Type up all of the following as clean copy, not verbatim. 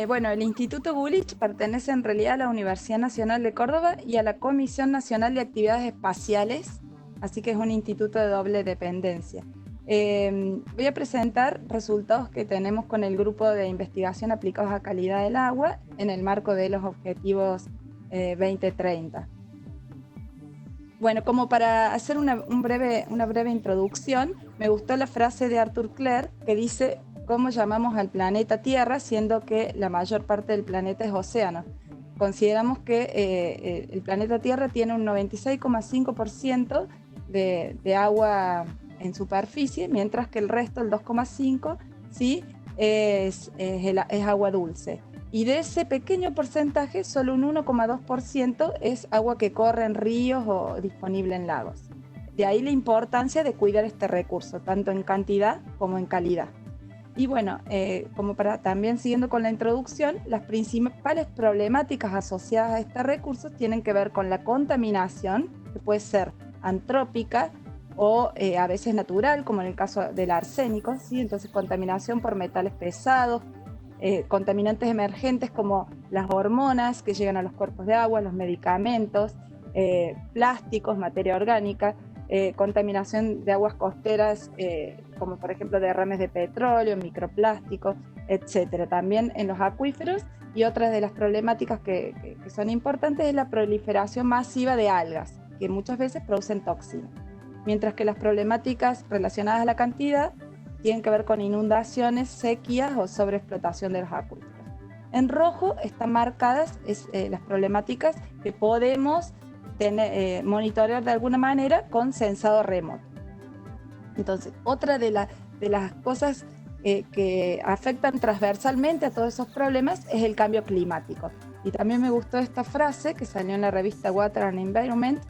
Bueno, el Instituto Gulich pertenece en realidad a la Universidad Nacional de Córdoba y a la Comisión Nacional de Actividades Espaciales, así que es un instituto de doble dependencia. Voy a presentar resultados que tenemos con el grupo de investigación aplicados a calidad del agua en el marco de los objetivos 2030. Bueno, como para hacer una breve introducción, me gustó la frase de Arthur Clarke que dice: ¿cómo llamamos al planeta Tierra, siendo que la mayor parte del planeta es océano? Consideramos que el planeta Tierra tiene un 96,5% de agua en superficie, mientras que el resto, el 2,5%, ¿sí? es agua dulce. Y de ese pequeño porcentaje, solo un 1,2% es agua que corre en ríos o disponible en lagos. De ahí la importancia de cuidar este recurso, tanto en cantidad como en calidad. Y bueno, como para también siguiendo con la introducción, las principales problemáticas asociadas a este recurso tienen que ver con la contaminación, que puede ser antrópica o a veces natural, como en el caso del arsénico, ¿sí? Entonces, contaminación por metales pesados, contaminantes emergentes como las hormonas que llegan a los cuerpos de agua, los medicamentos, plásticos, materia orgánica, contaminación de aguas costeras, como por ejemplo derrames de petróleo, microplásticos, etcétera. También en los acuíferos, y otras de las problemáticas que son importantes es la proliferación masiva de algas, que muchas veces producen toxinas. Mientras que las problemáticas relacionadas a la cantidad tienen que ver con inundaciones, sequías o sobreexplotación de los acuíferos. En rojo están marcadas las problemáticas que podemos monitorear de alguna manera con sensado remoto. Entonces, otra de las cosas que afectan transversalmente a todos esos problemas es el cambio climático. Y también me gustó esta frase que salió en la revista Water and Environment,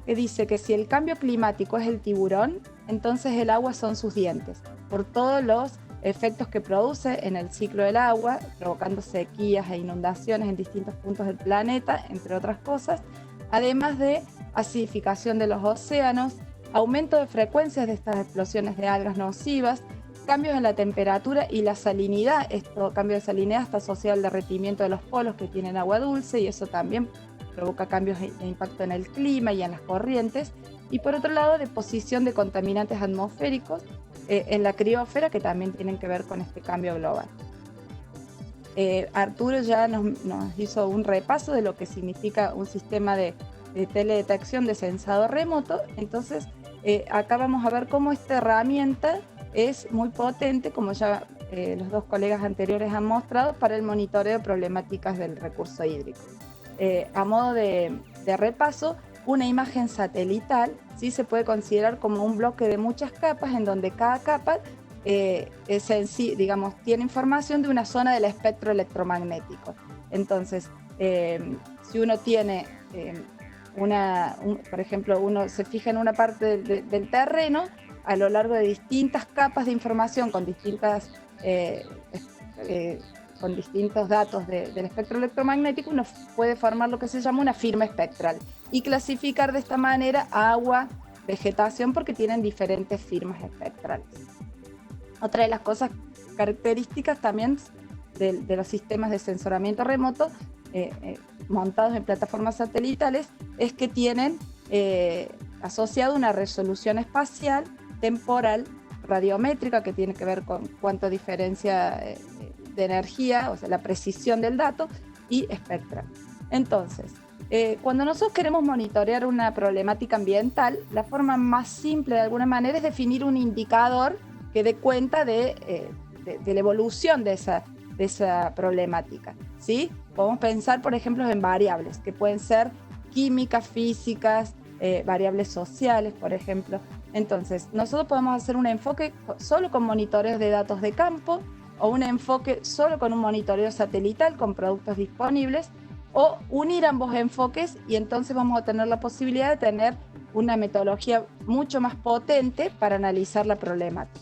que dice que si el cambio climático es el tiburón, entonces el agua son sus dientes, por todos los efectos que produce en el ciclo del agua, provocando sequías e inundaciones en distintos puntos del planeta, entre otras cosas, además de acidificación de los océanos, aumento de frecuencias de estas explosiones de algas nocivas, cambios en la temperatura y la salinidad. Esto, cambio de salinidad, está asociado al derretimiento de los polos que tienen agua dulce, y eso también provoca cambios de impacto en el clima y en las corrientes. Y por otro lado, deposición de contaminantes atmosféricos en la criósfera, que también tienen que ver con este cambio global. Arturo ya nos hizo un repaso de lo que significa un sistema de teledetección de sensado remoto. Entonces, acá vamos a ver cómo esta herramienta es muy potente, como ya los dos colegas anteriores han mostrado, para el monitoreo de problemáticas del recurso hídrico. A modo de repaso, una imagen satelital sí se puede considerar como un bloque de muchas capas, en donde cada capa tiene información de una zona del espectro electromagnético. Entonces, si uno tiene por ejemplo, uno se fija en una parte del terreno, a lo largo de distintas capas de información con distintos datos del espectro electromagnético, uno puede formar lo que se llama una firma espectral y clasificar de esta manera agua, vegetación, porque tienen diferentes firmas espectrales. Otra de las cosas características también de los sistemas de sensoramiento remoto montados en plataformas satelitales es que tienen asociado una resolución espacial, temporal, radiométrica, que tiene que ver con cuánta diferencia de energía, o sea, la precisión del dato, y espectral. Entonces, cuando nosotros queremos monitorear una problemática ambiental, la forma más simple de alguna manera es definir un indicador que dé cuenta de la evolución de esa problemática, ¿sí? Podemos pensar, por ejemplo, en variables que pueden ser químicas, físicas, variables sociales, por ejemplo. Entonces, nosotros podemos hacer un enfoque solo con monitoreos de datos de campo, o un enfoque solo con un monitoreo satelital con productos disponibles, o unir ambos enfoques, y entonces vamos a tener la posibilidad de tener una metodología mucho más potente para analizar la problemática.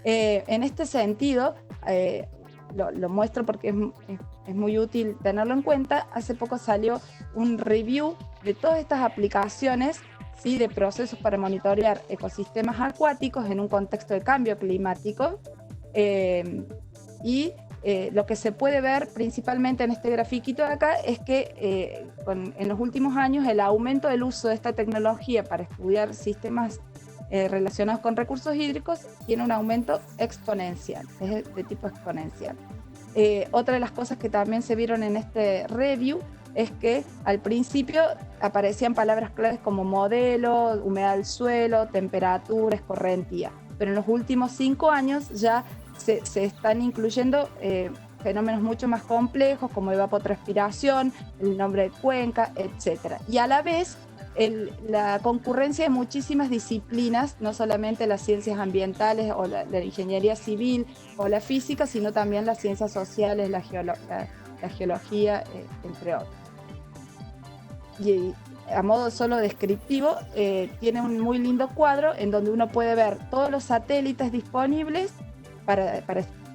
En este sentido, lo muestro porque es muy útil tenerlo en cuenta. Hace poco salió un review de todas estas aplicaciones, ¿sí?, de procesos para monitorear ecosistemas acuáticos en un contexto de cambio climático, y lo que se puede ver principalmente en este grafiquito de acá es que en los últimos años el aumento del uso de esta tecnología para estudiar sistemas relacionados con recursos hídricos tiene un aumento exponencial, es de tipo exponencial. Otra de las cosas que también se vieron en este review es que al principio aparecían palabras claves como modelo, humedad del suelo, temperatura, escorrentía, pero en los últimos 5 años ya se están incluyendo fenómenos mucho más complejos como evapotranspiración, el nombre de cuenca, etc. Y a la vez la concurrencia de muchísimas disciplinas, no solamente las ciencias ambientales o la ingeniería civil o la física, sino también las ciencias sociales, la geología, entre otros. Y a modo solo descriptivo, tiene un muy lindo cuadro en donde uno puede ver todos los satélites disponibles para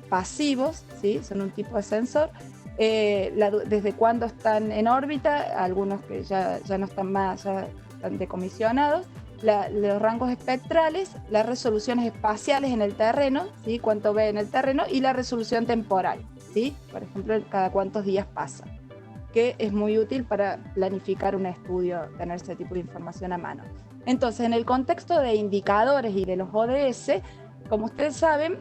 pasivos, ¿sí? Son un tipo de sensor, desde cuándo están en órbita, algunos que ya no están más, ya están decomisionados, los rangos espectrales, las resoluciones espaciales en el terreno, ¿sí? Cuánto ve en el terreno, y la resolución temporal, ¿sí? Por ejemplo, cada cuántos días pasa, que es muy útil para planificar un estudio, tener ese tipo de información a mano. Entonces, en el contexto de indicadores y de los ODS, como ustedes saben,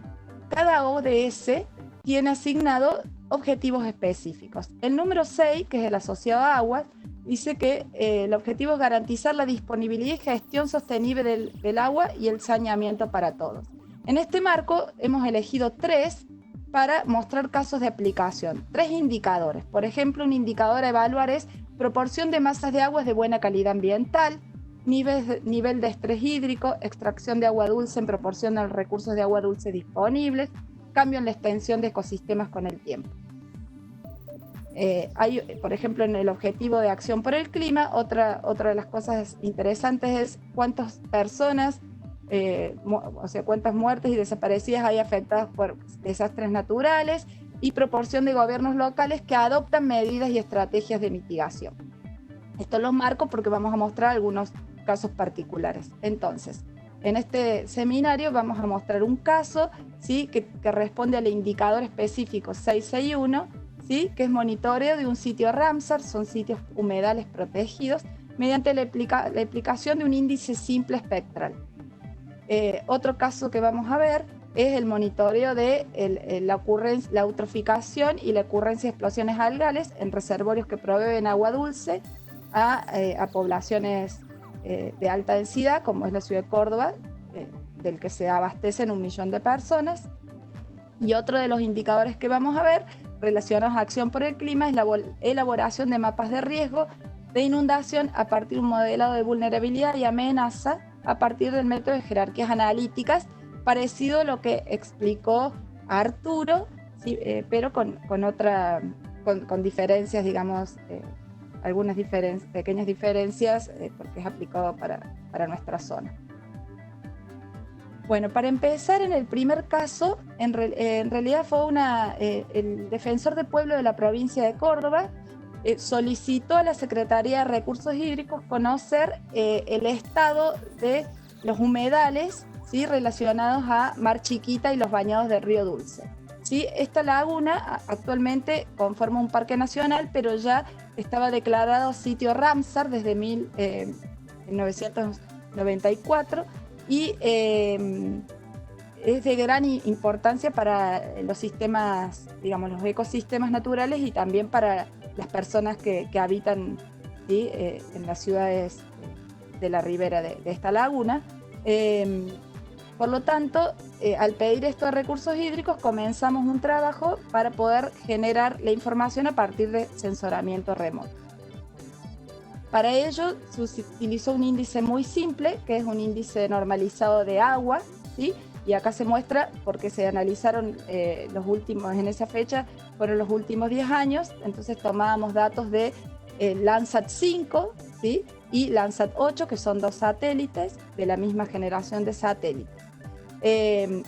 cada ODS tiene asignado objetivos específicos. El número 6, que es el asociado a aguas, dice que el objetivo es garantizar la disponibilidad y gestión sostenible del agua y el saneamiento para todos. En este marco hemos elegido 3 para mostrar casos de aplicación. 3 indicadores. Por ejemplo, un indicador a evaluar es proporción de masas de aguas de buena calidad ambiental, nivel de estrés hídrico, extracción de agua dulce en proporción a los recursos de agua dulce disponibles, cambio en la extensión de ecosistemas con el tiempo. Hay, por ejemplo, en el objetivo de acción por el clima, otra de las cosas interesantes es cuántas personas, o sea, cuántas muertes y desaparecidas hay afectadas por desastres naturales, y proporción de gobiernos locales que adoptan medidas y estrategias de mitigación. Esto lo marco porque vamos a mostrar algunos casos particulares. Entonces, en este seminario vamos a mostrar un caso, ¿sí? que responde al indicador específico 661, ¿sí? que es monitoreo de un sitio Ramsar, son sitios humedales protegidos, mediante la aplicación de un índice simple espectral. Otro caso que vamos a ver es el monitoreo de la eutroficación y la ocurrencia de explosiones algales en reservorios que proveen agua dulce a poblaciones de alta densidad, como es la ciudad de Córdoba, del que se abastecen 1 millón de personas. Y otro de los indicadores que vamos a ver relacionados a acción por el clima es la elaboración de mapas de riesgo de inundación a partir de un modelado de vulnerabilidad y amenaza a partir del método de jerarquías analíticas, parecido a lo que explicó Arturo, ¿sí? Pero con diferencias, digamos, algunas pequeñas diferencias, porque es aplicado para nuestra zona. Bueno, para empezar, en el primer caso, en realidad fue el defensor del pueblo de la provincia de Córdoba solicitó a la Secretaría de Recursos Hídricos conocer el estado de los humedales, ¿sí? relacionados a Mar Chiquita y los bañados del Río Dulce. ¿Sí? Esta laguna actualmente conforma un parque nacional, pero ya estaba declarado sitio Ramsar desde 1994 y es de gran importancia para los sistemas, digamos, los ecosistemas naturales y también para las personas que habitan, ¿sí? En las ciudades de la ribera de esta laguna. Por lo tanto, al pedir estos recursos hídricos, comenzamos un trabajo para poder generar la información a partir de sensoramiento remoto. Para ello, se utilizó un índice muy simple, que es un índice normalizado de agua, ¿sí? Y acá se muestra porque se analizaron los últimos, en esa fecha, fueron los últimos 10 años, entonces tomábamos datos de Landsat 5, ¿sí? y Landsat 8, que son 2 satélites de la misma generación de satélites.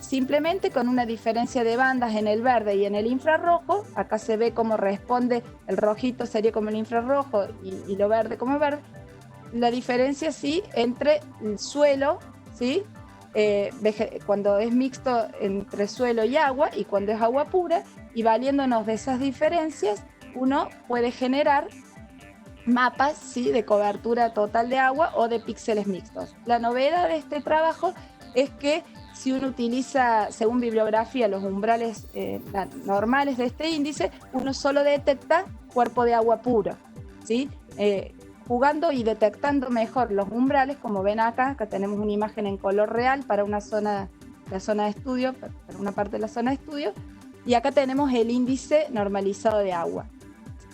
Simplemente con una diferencia de bandas en el verde y en el infrarrojo, acá se ve cómo responde, el rojito sería como el infrarrojo y lo verde como verde, la diferencia sí entre el suelo, ¿sí? Cuando es mixto entre suelo y agua, y cuando es agua pura, y valiéndonos de esas diferencias, uno puede generar mapas, ¿sí?, de cobertura total de agua o de píxeles mixtos. La novedad de este trabajo es que si uno utiliza, según bibliografía, los umbrales normales de este índice, uno solo detecta cuerpo de agua puro, ¿sí? Jugando y detectando mejor los umbrales, como ven acá tenemos una imagen en color real para una zona, la zona de estudio, para una parte de la zona de estudio, y acá tenemos el índice normalizado de agua.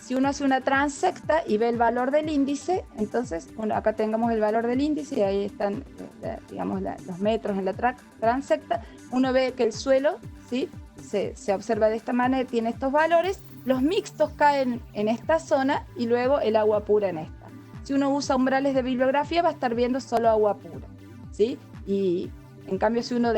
Si uno hace una transecta y ve el valor del índice, entonces acá tengamos el valor del índice y ahí están, digamos, los metros en la transecta. Uno ve que el suelo, ¿sí?, se observa de esta manera, tiene estos valores, los mixtos caen en esta zona y luego el agua pura en esta. Si uno usa umbrales de bibliografía va a estar viendo solo agua pura, ¿sí? Y en cambio si uno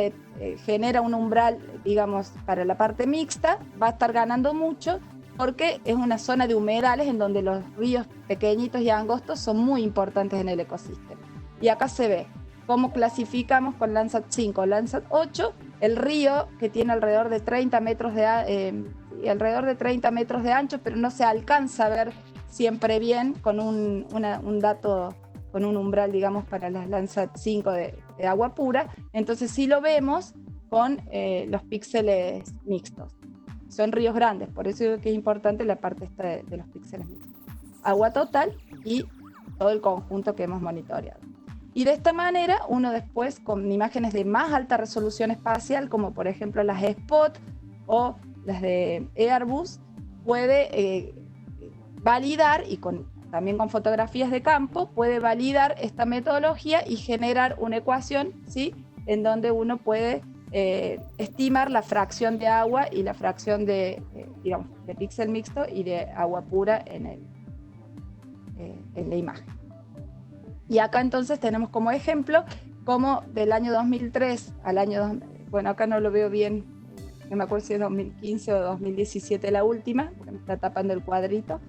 genera un umbral, digamos, para la parte mixta, va a estar ganando mucho, porque es una zona de humedales en donde los ríos pequeñitos y angostos son muy importantes en el ecosistema. Y acá se ve cómo clasificamos con Landsat 5, Landsat 8, el río que tiene alrededor de 30 metros de ancho, pero no se alcanza a ver siempre bien con un dato, con un umbral, digamos, para las Landsat 5 de agua pura. Entonces sí lo vemos con los píxeles mixtos. Son ríos grandes, por eso digo que es importante la parte esta de los píxeles mixtos. Agua total y todo el conjunto que hemos monitoreado. Y de esta manera, uno después, con imágenes de más alta resolución espacial, como por ejemplo las SPOT o las de Airbus, puede validar, y también con fotografías de campo, puede validar esta metodología y generar una ecuación, ¿sí?, en donde uno puede estimar la fracción de agua y la fracción de píxel mixto y de agua pura en la imagen. Y acá entonces tenemos como ejemplo cómo del año 2003 al año, bueno, acá no lo veo bien, no me acuerdo si es 2015 o 2017 la última, porque me está tapando el cuadrito,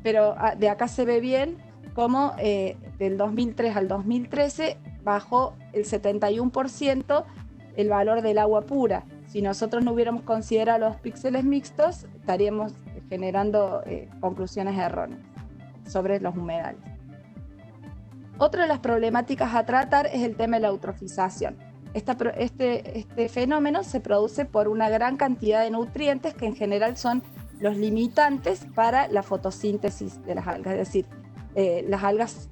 pero de acá se ve bien cómo del 2003 al 2013 bajó el 71% el valor del agua pura. Si nosotros no hubiéramos considerado los píxeles mixtos, estaríamos generando conclusiones erróneas sobre los humedales. Otra de las problemáticas a tratar es el tema de la eutrofización. Este fenómeno se produce por una gran cantidad de nutrientes que en general son los limitantes para la fotosíntesis de las algas, es decir, las algas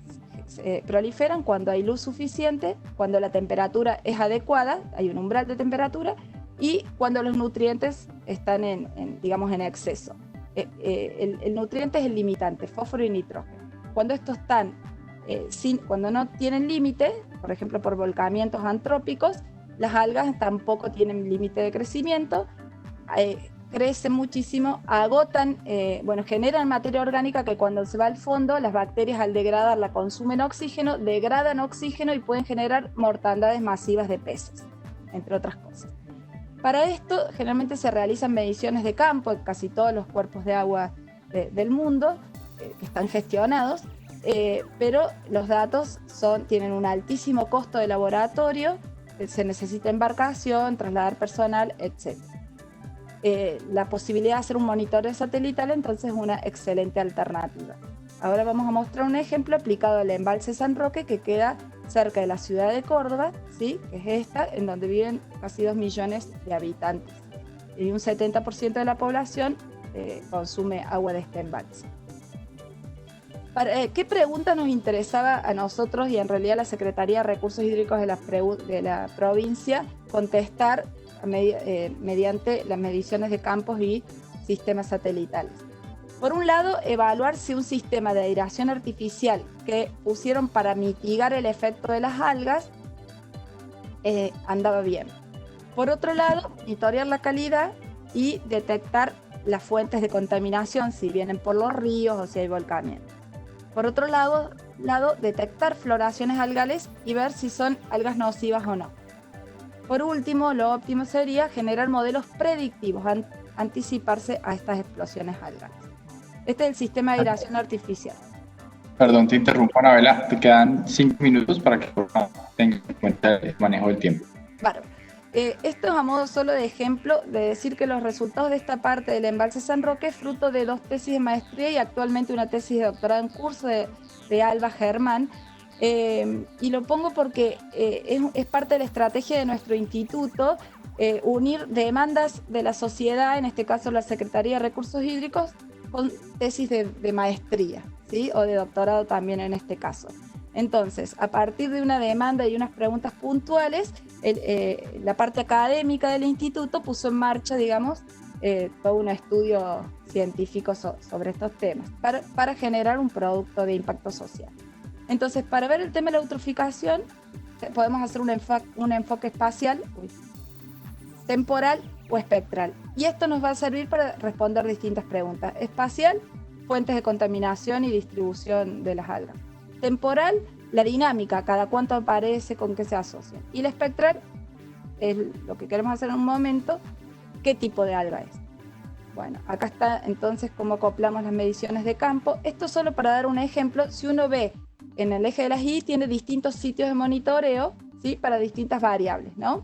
proliferan cuando hay luz suficiente, cuando la temperatura es adecuada, hay un umbral de temperatura, y cuando los nutrientes están en exceso. El nutriente es el limitante, fósforo y nitrógeno. Cuando estos están cuando no tienen límite, por ejemplo por volcamientos antrópicos, las algas tampoco tienen límite de crecimiento, crecen muchísimo, agotan, generan materia orgánica que cuando se va al fondo, las bacterias al degradarla consumen oxígeno, degradan oxígeno y pueden generar mortandades masivas de peces, entre otras cosas. Para esto, generalmente se realizan mediciones de campo en casi todos los cuerpos de agua del mundo, que están gestionados, pero los datos tienen un altísimo costo de laboratorio, se necesita embarcación, trasladar personal, etc. La posibilidad de hacer un monitoreo satelital entonces es una excelente alternativa. Ahora vamos a mostrar un ejemplo aplicado al embalse San Roque, que queda cerca de la ciudad de Córdoba, ¿sí?, que es esta, en donde viven casi 2 millones de habitantes. Y un 70% de la población consume agua de este embalse. ¿Qué pregunta nos interesaba a nosotros y en realidad a la Secretaría de Recursos Hídricos de la provincia contestar mediante las mediciones de campos y sistemas satelitales? Por un lado, evaluar si un sistema de aireación artificial que pusieron para mitigar el efecto de las algas andaba bien. Por otro lado, monitorear la calidad y detectar las fuentes de contaminación, si vienen por los ríos o si hay volcamiento. Por otro lado, detectar floraciones algales y ver si son algas nocivas o no. Por último, lo óptimo sería generar modelos predictivos, anticiparse a estas explosiones algales. Este es el sistema de aireación artificial. Perdón, te interrumpo, Anabela. Te quedan 5 minutos para que tengas en cuenta el manejo del tiempo. Claro. Esto es a modo solo de ejemplo de decir que los resultados de esta parte del embalse San Roque es fruto de 2 tesis de maestría y actualmente una tesis de doctorado en curso de Alba Germán. Y lo pongo porque es parte de la estrategia de nuestro instituto, unir demandas de la sociedad, en este caso la Secretaría de Recursos Hídricos, con tesis de maestría, ¿sí? O de doctorado también en este caso. Entonces, a partir de una demanda y unas preguntas puntuales, la parte académica del instituto puso en marcha, digamos, todo un estudio científico sobre estos temas para generar un producto de impacto social. Entonces, para ver el tema de la eutroficación, podemos hacer un enfoque espacial, temporal o espectral. Y esto nos va a servir para responder distintas preguntas. Espacial, fuentes de contaminación y distribución de las algas. Temporal, la dinámica, cada cuánto aparece, con qué se asocia. Y la espectral, es lo que queremos hacer en un momento, qué tipo de alga es. Bueno, acá está entonces cómo acoplamos las mediciones de campo. Esto solo para dar un ejemplo, si uno ve en el eje de las Y, tiene distintos sitios de monitoreo, ¿sí? Para distintas variables, ¿no?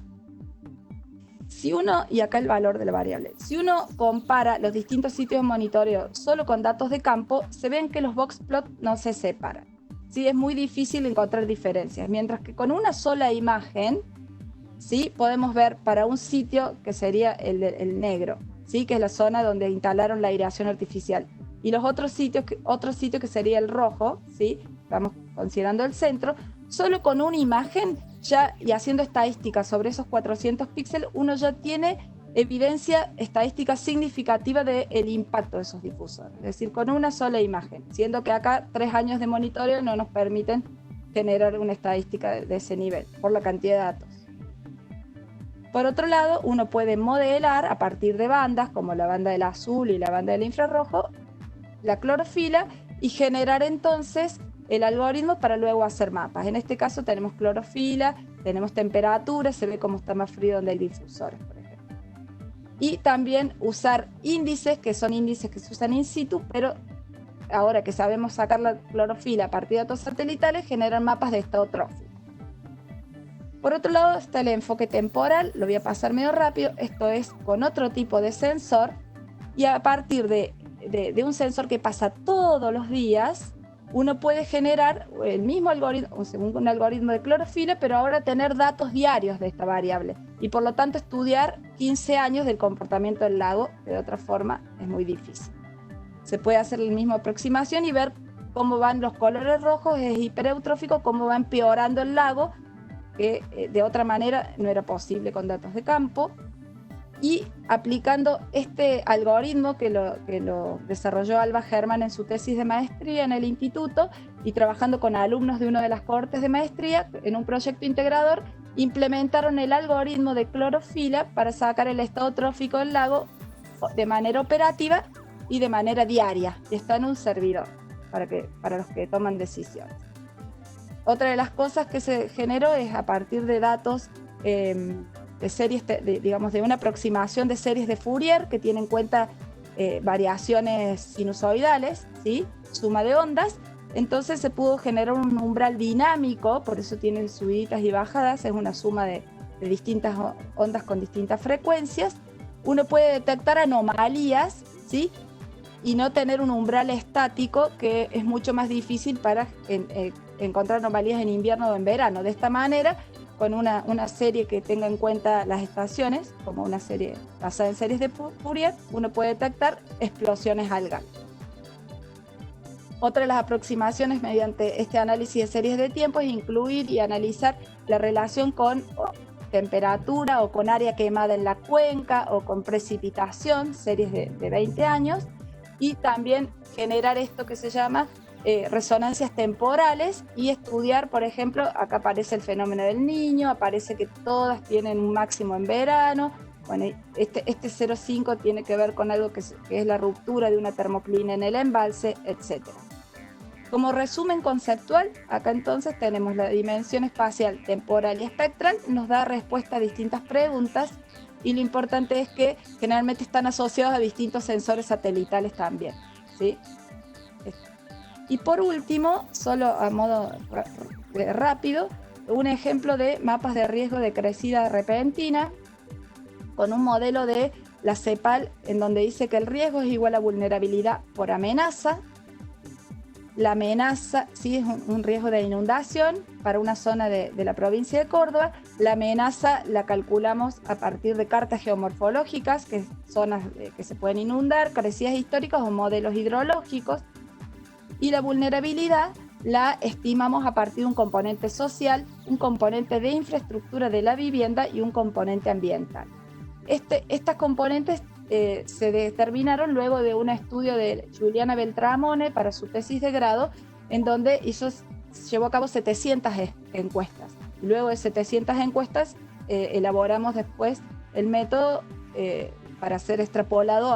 Si uno, y acá el valor de la variable, si uno compara los distintos sitios de monitoreo solo con datos de campo, se ven que los box plot no se separan. ¿Sí? Es muy difícil encontrar diferencias, mientras que con una sola imagen, ¿sí? Podemos ver para un sitio que sería el negro, ¿sí? Que es la zona donde instalaron la aireación artificial, y los otro sitio que sería el rojo, ¿sí? Estamos considerando el centro, solo con una imagen ya, y haciendo estadísticas sobre esos 400 píxeles, uno ya tiene evidencia estadística significativa del impacto de esos difusores, es decir, con una sola imagen, siendo que acá 3 años de monitoreo no nos permiten generar una estadística de ese nivel, por la cantidad de datos. Por otro lado, uno puede modelar a partir de bandas, como la banda del azul y la banda del infrarrojo, la clorofila, y generar entonces el algoritmo para luego hacer mapas. En este caso tenemos clorofila, tenemos temperatura, se ve cómo está más frío donde hay difusores, por ejemplo. Y también usar índices, que son índices que se usan in situ, pero ahora que sabemos sacar la clorofila a partir de datos satelitales, generan mapas de estado trófico. Por otro lado está el enfoque temporal, lo voy a pasar medio rápido, esto es con otro tipo de sensor, y a partir de un sensor que pasa todos los días, uno puede generar el mismo algoritmo, según un algoritmo de clorofila, pero ahora tener datos diarios de esta variable y por lo tanto estudiar 15 años del comportamiento del lago, que de otra forma es muy difícil. Se puede hacer la misma aproximación y ver cómo van los colores rojos, es hipereutrófico, cómo va empeorando el lago, que de otra manera no era posible con datos de campo. Y aplicando este algoritmo que lo desarrolló Alba Germán en su tesis de maestría en el instituto y trabajando con alumnos de una de las cohortes de maestría en un proyecto integrador, implementaron el algoritmo de clorofila para sacar el estado trófico del lago de manera operativa y de manera diaria, y está en un servidor para los que toman decisiones. Otra de las cosas que se generó es a partir de datos de series, digamos, de una aproximación de series de Fourier que tienen en cuenta variaciones sinusoidales, ¿sí? Suma de ondas. Entonces se pudo generar un umbral dinámico, por eso tiene subidas y bajadas, es una suma de distintas ondas con distintas frecuencias. Uno puede detectar anomalías, ¿sí? Y no tener un umbral estático, que es mucho más difícil para encontrar anomalías en invierno o en verano. De esta manera, con una serie que tenga en cuenta las estaciones, como una serie basada en series de Fourier, uno puede detectar explosiones algales. Otra de las aproximaciones mediante este análisis de series de tiempo es incluir y analizar la relación con temperatura o con área quemada en la cuenca o con precipitación, series de 20 años, y también generar esto que se llama resonancias temporales y estudiar, por ejemplo, acá aparece el fenómeno del Niño, aparece que todas tienen un máximo en verano. Bueno, este 0,5 tiene que ver con algo que es la ruptura de una termoclina en el embalse, etc. Como resumen conceptual, acá entonces tenemos la dimensión espacial, temporal y espectral, nos da respuesta a distintas preguntas, y lo importante es que generalmente están asociados a distintos sensores satelitales también, ¿sí? Y por último, solo a modo rápido, un ejemplo de mapas de riesgo de crecida repentina. con un modelo de la CEPAL en donde dice que el riesgo es igual a vulnerabilidad por amenaza. La amenaza, sí, es un riesgo de inundación para una zona de la provincia de Córdoba. La amenaza la calculamos a partir de cartas geomorfológicas, que zonas que se pueden inundar, crecidas históricas o modelos hidrológicos. Y la vulnerabilidad la estimamos a partir de un componente social, un componente de infraestructura de la vivienda y un componente ambiental. Estas componentes se determinaron luego de un estudio de Juliana Beltramone para su tesis de grado, en donde llevó a cabo 700 encuestas. Luego de 700 encuestas, elaboramos después el método para ser extrapolado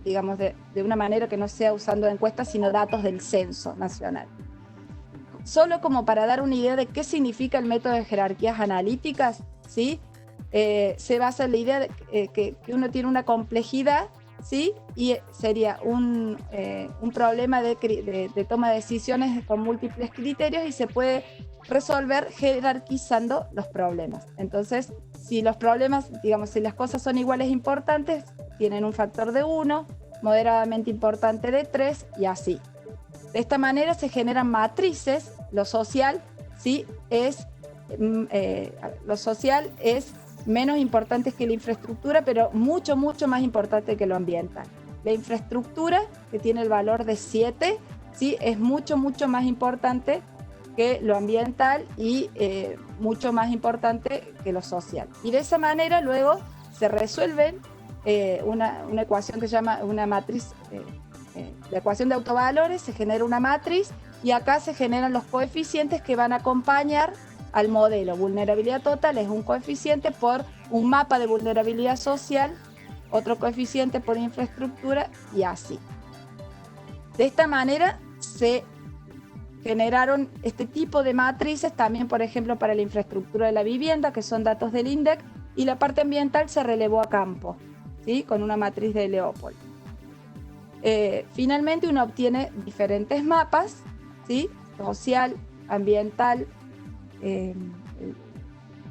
digamos, de una manera que no sea usando encuestas, sino datos del censo nacional. Solo como para dar una idea de qué significa el método de jerarquías analíticas, ¿sí? Se basa en la idea de que uno tiene una complejidad, ¿sí? Y sería un problema de toma de decisiones con múltiples criterios y se puede resolver jerarquizando los problemas. Entonces, si los problemas, digamos, si las cosas son iguales importantes, tienen un factor de 1, moderadamente importante de 3 y así. De esta manera se generan matrices. Lo social, ¿sí? Lo social es menos importante que la infraestructura, pero mucho, mucho más importante que lo ambiental. La infraestructura, que tiene el valor de 7, ¿sí? Es mucho, mucho más importante que lo ambiental y mucho más importante que lo social. Y de esa manera luego se resuelven una ecuación que se llama una matriz, la ecuación de autovalores, se genera una matriz y acá se generan los coeficientes que van a acompañar al modelo. Vulnerabilidad total es un coeficiente por un mapa de vulnerabilidad social, otro coeficiente por infraestructura y así. De esta manera se generaron este tipo de matrices también, por ejemplo, para la infraestructura de la vivienda, que son datos del INDEC, y la parte ambiental se relevó a campo, ¿sí? Con una matriz de Leopold. Finalmente uno obtiene diferentes mapas, ¿sí? Social, ambiental,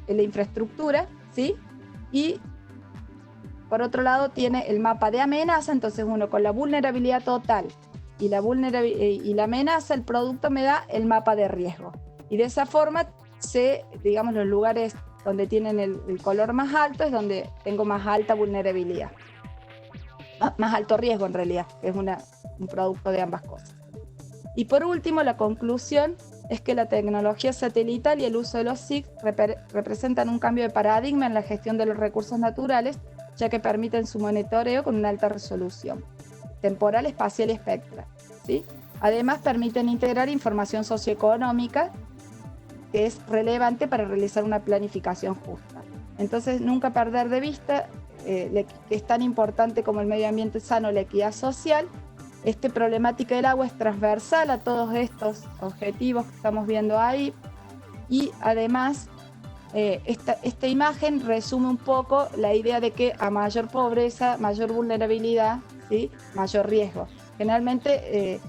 la infraestructura, ¿sí? Y por otro lado tiene el mapa de amenaza, entonces uno con la vulnerabilidad total y la amenaza, el producto me da el mapa de riesgo. Y de esa forma, digamos, los lugares donde tienen el color más alto es donde tengo más alta vulnerabilidad. Más alto riesgo en realidad, que es un producto de ambas cosas. Y por último, la conclusión es que la tecnología satelital y el uso de los SIG representan un cambio de paradigma en la gestión de los recursos naturales, ya que permiten su monitoreo con una alta resolución temporal, espacial y espectral, ¿sí? Además, permiten integrar información socioeconómica que es relevante para realizar una planificación justa. Entonces, nunca perder de vista que es tan importante como el medio ambiente sano, la equidad social. Esta problemática del agua es transversal a todos estos objetivos que estamos viendo ahí y además esta imagen resume un poco la idea de que a mayor pobreza, mayor vulnerabilidad, ¿sí? Mayor riesgo. Generalmente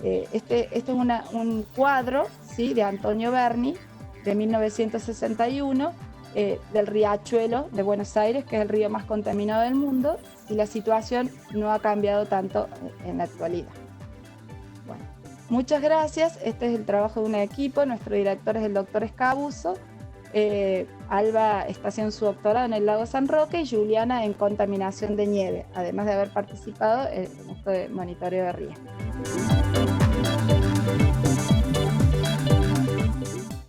este es un cuadro, ¿sí? De Antonio Berni de 1961 del riachuelo de Buenos Aires, que es el río más contaminado del mundo, y la situación no ha cambiado tanto en la actualidad. Bueno, muchas gracias. Este es el trabajo de un equipo. Nuestro director es el doctor Escabuso. Alba está haciendo su doctorado en el lago San Roque y Juliana en contaminación de nieve, además de haber participado en esto de monitoreo de riesgo.